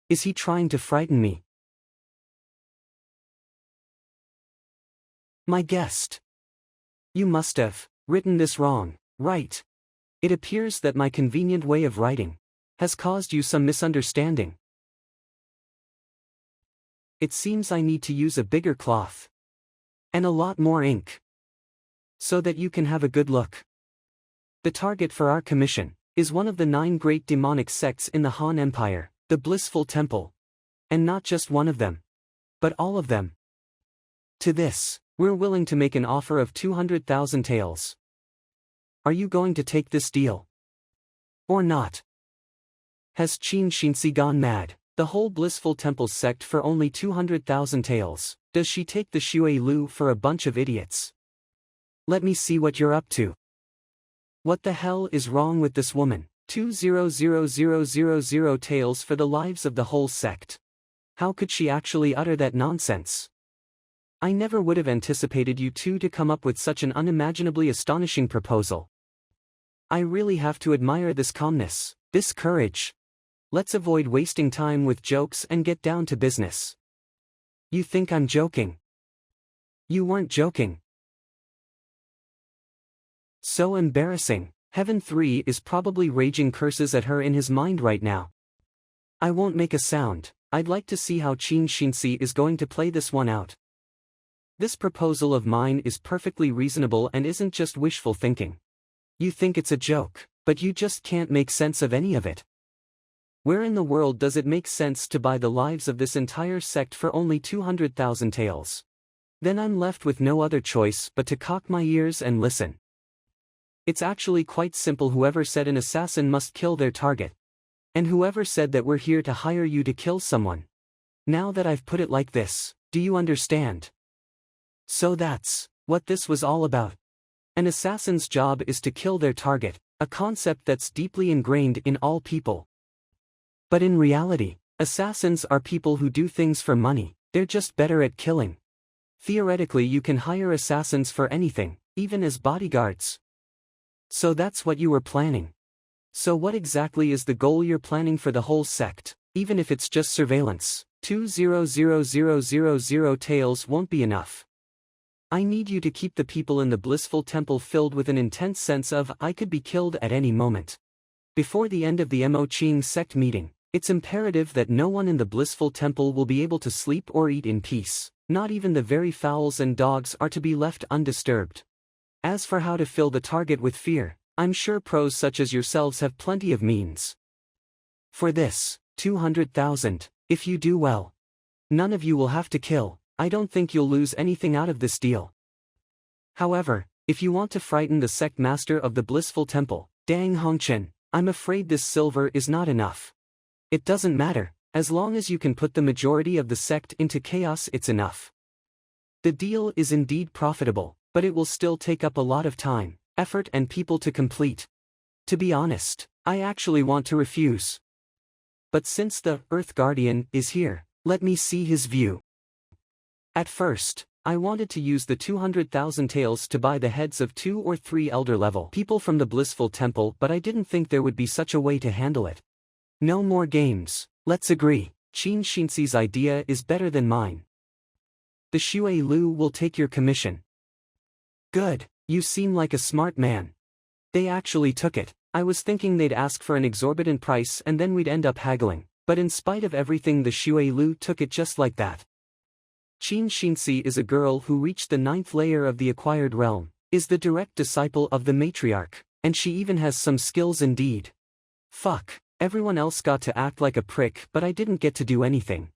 Is he trying to frighten me? My guest. You must have written this wrong, right? It appears that my convenient way of writing has caused you some misunderstanding. It seems I need to use a bigger cloth and a lot more ink so that you can have a good look. The target for our commission is one of the 9 great demonic sects in the Han Empire, the Blissful Temple. And not just one of them, but all of them. To this, we're willing to make an offer of 200,000 taels. Are you going to take this deal? Or not? Has Qin Xinxi gone mad? The whole Blissful Temple sect for only 200,000 taels. Does she take the Xue Lu for a bunch of idiots? Let me see what you're up to. What the hell is wrong with this woman? 200,000 taels for the lives of the whole sect. How could she actually utter that nonsense? I never would have anticipated you two to come up with such an unimaginably astonishing proposal. I really have to admire this calmness, this courage. Let's avoid wasting time with jokes and get down to business. You think I'm joking? You weren't joking. So embarrassing. Heaven 3 is probably raging curses at her in his mind right now. I won't make a sound. I'd like to see how Qin Xinxi is going to play this one out. This proposal of mine is perfectly reasonable and isn't just wishful thinking. You think it's a joke, but you just can't make sense of any of it. Where in the world does it make sense to buy the lives of this entire sect for only 200,000 taels? Then I'm left with no other choice but to cock my ears and listen. It's actually quite simple. Whoever said an assassin must kill their target. And whoever said that we're here to hire you to kill someone. Now that I've put it like this, do you understand? So that's what this was all about. An assassin's job is to kill their target, a concept that's deeply ingrained in all people. But in reality, assassins are people who do things for money, they're just better at killing. Theoretically, you can hire assassins for anything, even as bodyguards. So that's what you were planning. So what exactly is the goal you're planning for the whole sect, even if it's just surveillance? 200,000 taels won't be enough. I need you to keep the people in the Blissful Temple filled with an intense sense of I could be killed at any moment. Before the end of the Mo Qing sect meeting, it's imperative that no one in the Blissful Temple will be able to sleep or eat in peace, not even the very fowls and dogs are to be left undisturbed. As for how to fill the target with fear, I'm sure pros such as yourselves have plenty of means. For this, 200,000, if you do well. None of you will have to kill. I don't think you'll lose anything out of this deal. However, if you want to frighten the sect master of the Blissful Temple, Dang Hongchen, I'm afraid this silver is not enough. It doesn't matter, as long as you can put the majority of the sect into chaos, it's enough. The deal is indeed profitable, but it will still take up a lot of time, effort and people to complete. To be honest, I actually want to refuse. But since the Earth Guardian is here, let me see his view. At first, I wanted to use the 200,000 taels to buy the heads of 2 or 3 elder-level people from the Blissful Temple, but I didn't think there would be such a way to handle it. No more games, let's agree. Qin Xinxi's idea is better than mine. The Xue Lu will take your commission. Good, you seem like a smart man. They actually took it. I was thinking they'd ask for an exorbitant price and then we'd end up haggling, but in spite of everything the Xue Lu took it just like that. Qin Xinxi is a girl who reached the 9th layer of the acquired realm, is the direct disciple of the matriarch, and she even has some skills indeed. Fuck, everyone else got to act like a prick but I didn't get to do anything.